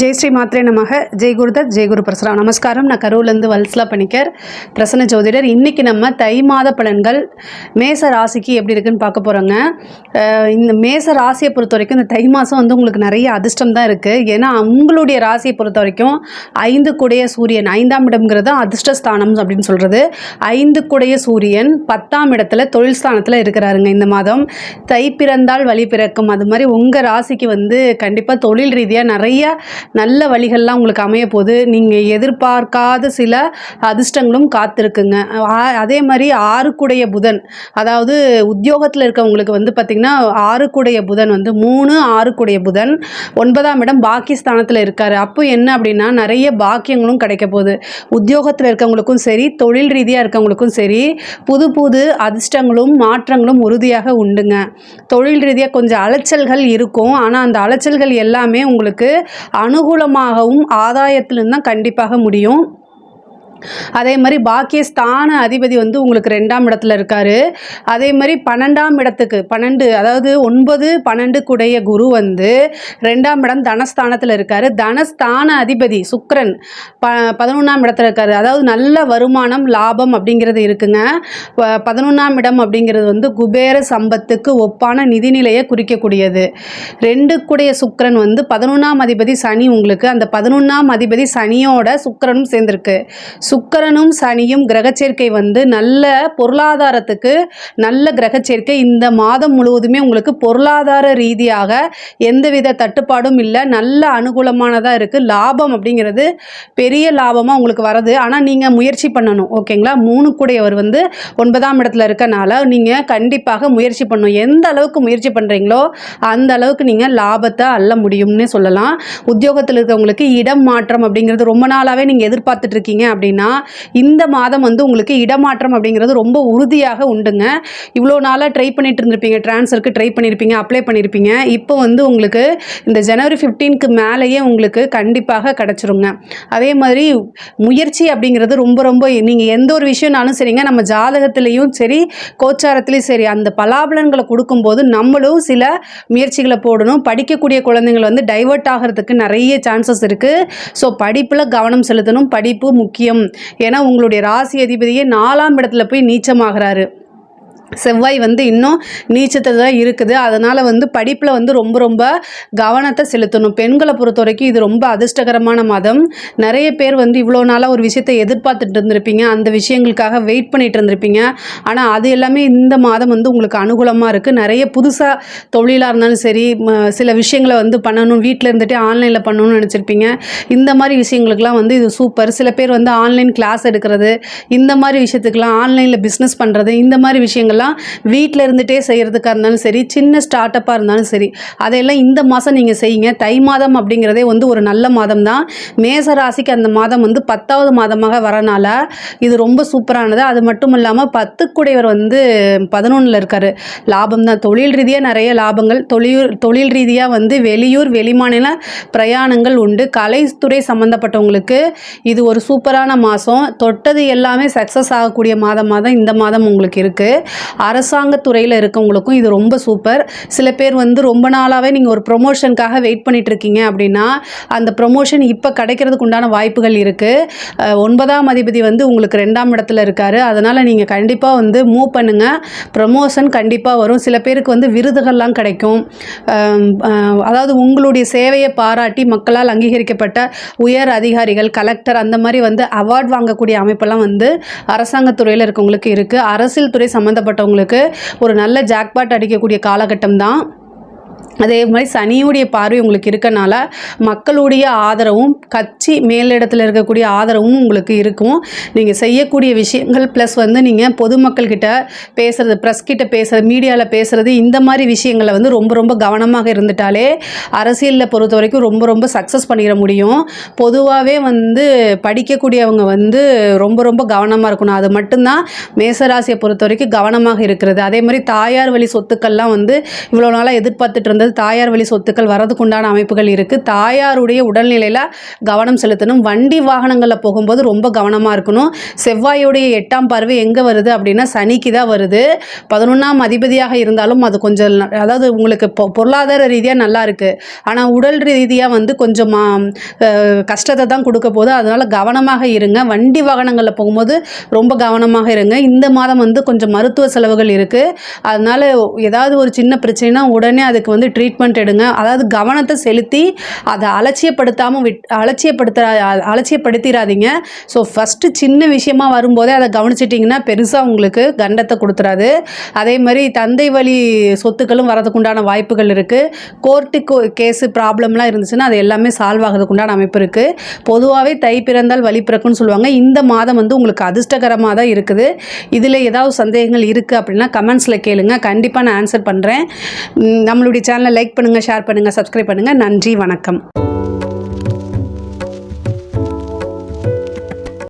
ஜெய் ஸ்ரீ மாத்ரே நமக. ஜெய் குருதத், ஜெய் குரு பிரசரா. நமஸ்காரம். நான் கரூர்லேருந்து வல்சலா பணிக்கர், பிரசன்ன ஜோதிடர். இன்றைக்கி நம்ம தை மாத பலன்கள் மேச ராசிக்கு எப்படி இருக்குன்னு பார்க்க போகிறோங்க. இந்த மேச ராசியை பொறுத்த வரைக்கும் இந்த தை மாதம் வந்து உங்களுக்கு நிறைய அதிர்ஷ்டம் தான் இருக்குது. ஏன்னா உங்களுடைய ராசியை பொறுத்த வரைக்கும் 5 குடைய சூரியன், 5ஆம் இடம்ங்கிறது அதிர்ஷ்டஸ்தானம் அப்படின்னு சொல்கிறது. 5 குடைய சூரியன் 10ஆம் இடத்துல தொழில் ஸ்தானத்தில் இருக்கிறாருங்க. இந்த மாதம் தை பிறந்தால் வழி பிறக்கும், அது மாதிரி உங்கள் ராசிக்கு வந்து கண்டிப்பாக தொழில் ரீதியாக நிறைய நல்ல வழிகள்லாம் உங்களுக்கு அமைய போது. நீங்கள் எதிர்பார்க்காத சில அதிர்ஷ்டங்களும் காத்திருக்குங்க. அதே மாதிரி 6 குடைய புதன், அதாவது உத்தியோகத்தில் இருக்கவங்களுக்கு வந்து பார்த்திங்கன்னா 6 குடைய புதன் வந்து 3, 6 குடைய புதன் 9ஆம் இடம் பாக்கிய ஸ்தானத்தில் இருக்கார். அப்போ என்ன அப்படின்னா நிறைய பாக்கியங்களும் கிடைக்க போகுது. உத்தியோகத்தில் இருக்கவங்களுக்கும் சரி, தொழில் ரீதியாக இருக்கவங்களுக்கும் சரி, புது புது அதிர்ஷ்டங்களும் மாற்றங்களும் உறுதியாக உண்டுங்க. தொழில் ரீதியாக கொஞ்சம் அலைச்சல்கள் இருக்கும், ஆனால் அந்த அலைச்சல்கள் எல்லாமே உங்களுக்கு அனுகூலமாகவும் ஆதாயத்திலும் தான் கண்டிப்பாக முடியும். அதே மாதிரி பாக்கியஸ்தான அதிபதி வந்து உங்களுக்கு 2ஆம் இடத்துல இருக்கார். அதே மாதிரி 12ஆம் இடத்துக்கு 12, அதாவது 9, 12 குடைய குரு வந்து 2ஆம் இடம் தனஸ்தானத்தில் இருக்கார். தனஸ்தான அதிபதி சுக்கிரன் 11ஆம் இடத்துல இருக்கார். அதாவது நல்ல வருமானம், லாபம் அப்படிங்கிறது இருக்குங்க. 11ஆம் இடம் அப்படிங்கிறது வந்து குபேர சம்பத்துக்கு ஒப்பான நிதிநிலையை குறிக்கக்கூடியது. 2 குடைய சுக்கிரன் வந்து 11ஆம் அதிபதி சனி, உங்களுக்கு அந்த 11ஆம் அதிபதி சனியோட சுக்கிரனும் சேர்ந்திருக்கு. சுக்கிரனும் சனியும் கிரகச்சேர்க்கை வந்து நல்ல பொருளாதாரத்துக்கு நல்ல கிரகச்சேர்க்கை. இந்த மாதம் முழுவதுமே உங்களுக்கு பொருளாதார ரீதியாக எந்தவித தட்டுப்பாடும் இல்லை, நல்ல அனுகூலமானதாக இருக்குது. லாபம் அப்படிங்கிறது பெரிய லாபமாக உங்களுக்கு வருது. ஆனால் நீங்கள் முயற்சி பண்ணணும், ஓகேங்களா. 3 கூடையவர் வந்து 9ஆம் இடத்துல இருக்கனால நீங்கள் கண்டிப்பாக முயற்சி பண்ணணும். எந்த அளவுக்கு முயற்சி பண்ணுறீங்களோ அந்த அளவுக்கு நீங்கள் லாபத்தை அள்ள முடியும்னு சொல்லலாம். உத்தியோகத்தில் இருக்கவங்களுக்கு இடம் மாற்றம் அப்படிங்கிறது ரொம்ப நாளாகவே நீங்கள் எதிர்பார்த்துட்டு இருக்கீங்க அப்படின்னா இந்த மாதம் வந்து உங்களுக்கு இடமாற்றம் அப்படிங்கிறது ரொம்ப உறுதியாக உண்டுங்க. இவ்வளோ நாளாக ட்ரை பண்ணிட்டு இருந்திருப்பீங்க, ட்ரான்ஸ்ஃபருக்கு ட்ரை பண்ணியிருப்பீங்க, அப்ளை பண்ணியிருப்பீங்க. இப்போ வந்து உங்களுக்கு இந்த ஜனவரி 15க்கு மேலேயே உங்களுக்கு கண்டிப்பாக கிடச்சிருங்க. அதே மாதிரி முயற்சி அப்படிங்கிறது ரொம்ப ரொம்ப நீங்கள் எந்த ஒரு விஷயம்னாலும் சரிங்க, நம்ம ஜாதகத்திலையும் சரி கோச்சாரத்துலேயும் சரி அந்த பலாபலன்களை கொடுக்கும்போது நம்மளும் சில முயற்சிகளை போடணும். படிக்கக்கூடிய குழந்தைங்கள் வந்து டைவர்ட் ஆகிறதுக்கு நிறைய சான்சஸ் இருக்குது. ஸோ படிப்பில் கவனம் செலுத்தணும். படிப்பு முக்கியம். ஏன்னா உங்களுடைய ராசி அதிபதியே 4ஆம் இடத்துல போய் நீச்சமாகிறாரு. செவ்வாய் வந்து இன்னும் நீச்சத்தில் தான் இருக்குது. அதனால் வந்து படிப்பில் வந்து ரொம்ப ரொம்ப கவனத்தை செலுத்தணும். பெண்களை பொறுத்த வரைக்கும் இது ரொம்ப அதிர்ஷ்டகரமான மாதம். நிறைய பேர் வந்து இவ்வளோ நாளாக ஒரு விஷயத்தை எதிர்பார்த்துட்டு இருந்திருப்பீங்க, அந்த விஷயங்களுக்காக வெயிட் பண்ணிட்டு இருந்திருப்பீங்க. ஆனால் அது எல்லாமே இந்த மாதம் வந்து உங்களுக்கு அனுகூலமாக இருக்குது. நிறைய புதுசாக தொழிலாக இருந்தாலும் சரி, சில விஷயங்களை வந்து பண்ணணும், வீட்டில் இருந்துகிட்டே ஆன்லைனில் பண்ணணும்னு நினச்சிருப்பீங்க. இந்த மாதிரி விஷயங்களுக்கெல்லாம் வந்து இது சூப்பர். சில பேர் வந்து ஆன்லைன் கிளாஸ் எடுக்கிறது, இந்த மாதிரி விஷயத்துக்கெல்லாம் ஆன்லைனில் பிஸ்னஸ் பண்ணுறது, இந்த மாதிரி விஷயங்கள் வீட்டில் இருந்துகிட்டே செய்கிறதுக்காக இருந்தாலும் சரி, சின்ன ஸ்டார்ட் அப்பாக இருந்தாலும் சரி, அதையெல்லாம் இந்த மாதம் நீங்கள் செய்யுங்க. தை மாதம் அப்படிங்கிறதே வந்து ஒரு நல்ல மாதம் தான். மேச ராசிக்கு அந்த மாதம் வந்து 10வது மாதமாக வரனால இது ரொம்ப சூப்பரானது. அது மட்டும் இல்லாமல் 10 குடையவர் வந்து 11ல் இருக்கார். லாபம் தான். தொழில் ரீதியாக நிறைய லாபங்கள், தொழில் ரீதியாக வந்து வெளியூர் வெளிமாநில பிரயாணங்கள் உண்டு. கலைத்துறை சம்மந்தப்பட்டவங்களுக்கு இது ஒரு சூப்பரான மாதம். தொட்டது எல்லாமே சக்ஸஸ் ஆகக்கூடிய மாதமாக தான் இந்த மாதம் உங்களுக்கு இருக்குது. அரசாங்கத்துறையில் இருக்கவங்களுக்கும் இது ரொம்ப சூப்பர். சில பேர் வந்து ரொம்ப நாளாகவே நீங்கள் ஒரு ப்ரொமோஷனுக்காக வெயிட் பண்ணிட்டு இருக்கீங்க அப்படின்னா அந்த ப்ரொமோஷன் இப்போ கிடைக்கிறதுக்கு உண்டான வாய்ப்புகள் இருக்குது. 9ஆம் அதிபதி வந்து உங்களுக்கு 2ஆம் இடத்துல இருக்கார். அதனால் நீங்கள் கண்டிப்பாக வந்து மூவ் பண்ணுங்கள். ப்ரொமோஷன் கண்டிப்பாக வரும். சில பேருக்கு வந்து விருதுகள்லாம் கிடைக்கும். அதாவது உங்களுடைய சேவையை பாராட்டி மக்களால் அங்கீகரிக்கப்பட்ட உயர் அதிகாரிகள், கலெக்டர், அந்த மாதிரி வந்து அவார்ட் வாங்கக்கூடிய அமைப்பெல்லாம் வந்து அரசாங்கத்துறையில் இருக்கவங்களுக்கு இருக்குது. அரசியல் துறை சம்மந்தப்பட்டவங்களுக்கு ஒரு நல்ல ஜாக்பாட் அடிக்கக்கூடிய காலகட்டம் தான். அதே மாதிரி சனியுடைய பார்வை உங்களுக்கு இருக்கனால மக்களுடைய ஆதரவும் கட்சி மேலிடத்தில் இருக்கக்கூடிய ஆதரவும் உங்களுக்கு இருக்கும். நீங்கள் செய்யக்கூடிய விஷயங்கள் ப்ளஸ் வந்து நீங்கள் பொதுமக்கள்கிட்ட பேசுகிறது, ப்ரெஸ் கிட்ட பேசுகிறது, மீடியாவில் பேசுகிறது, இந்த மாதிரி விஷயங்களை வந்து ரொம்ப ரொம்ப கவனமாக இருந்துட்டாலே அரசியலில் பொறுத்த வரைக்கும் ரொம்ப ரொம்ப சக்ஸஸ் பண்ணிட முடியும். பொதுவாகவே வந்து படிக்கக்கூடியவங்க வந்து ரொம்ப ரொம்ப கவனமாக இருக்கணும். அது மட்டும்தான் மேசராசியை பொறுத்த வரைக்கும் கவனமாக இருக்கிறது. அதே மாதிரி தாயார் வழி சொத்துக்கள்லாம் வந்து இவ்வளோ நாளாக எதிர்பார்த்துட்டு இருந்தது அல்லது தாயார் வழி சொத்துக்கள் வரதுக்குண்டான அமைப்புகள் இருக்குது. தாயாருடைய உடல்நிலையில் கவனம் செலுத்தணும். வண்டி வாகனங்களில் போகும்போது ரொம்ப கவனமாக இருக்கணும். செவ்வாயுடைய 8ஆம் பார்வை எங்கே வருது அப்படின்னா சனிக்கு தான் வருது. 11ஆம் அதிபதியாக இருந்தாலும் அது கொஞ்சம் அதாவது உங்களுக்கு பொருளாதார ரீதியாக நல்லா இருக்குது, ஆனால் உடல் ரீதியாக வந்து கொஞ்சம் கஷ்டத்தை தான் கொடுக்க போகுது. அதனால் கவனமாக இருங்க. வண்டி வாகனங்களில் போகும்போது ரொம்ப கவனமாக இருங்க. இந்த மாதம் வந்து கொஞ்சம் மருத்துவ செலவுகள் இருக்குது. அதனால் ஏதாவது ஒரு சின்ன பிரச்சனைனா உடனே அதுக்கு வந்து ட்ரீட்மெண்ட் எடுங்க. அதாவது கவனத்தை செலுத்தி அதை அலட்சியப்படுத்திடாதீங்க. ஸோ ஃபஸ்ட்டு சின்ன விஷயமா வரும்போதே அதை கவனிச்சிட்டிங்கன்னா பெருசாக உங்களுக்கு கண்டத்தை கொடுத்துறாது. அதே மாதிரி தந்தை வழி சொத்துக்களும் வரதுக்குண்டான வாய்ப்புகள் இருக்குது. கோர்ட்டு கேஸு ப்ராப்ளம்லாம் இருந்துச்சுன்னா அது எல்லாமே சால்வ் ஆகிறதுக்குண்டான அமைப்பு இருக்குது. பொதுவாகவே தை பிறந்தால் வழி பிறக்கும்னு சொல்லுவாங்க. இந்த மாதம் வந்து உங்களுக்கு அதிர்ஷ்டகரமாக தான் இருக்குது. இதில் ஏதாவது சந்தேகங்கள் இருக்குது அப்படின்னா கமெண்ட்ஸில் கேளுங்க, கண்டிப்பாக நான் ஆன்சர் பண்ணுறேன். நம்மளுடைய சேனலை லைக் பண்ணுங்கள், ஷேர் பண்ணுங்கள், சப்ஸ்கிரைப் பண்ணுங்கள். நன்றி, வணக்கம்.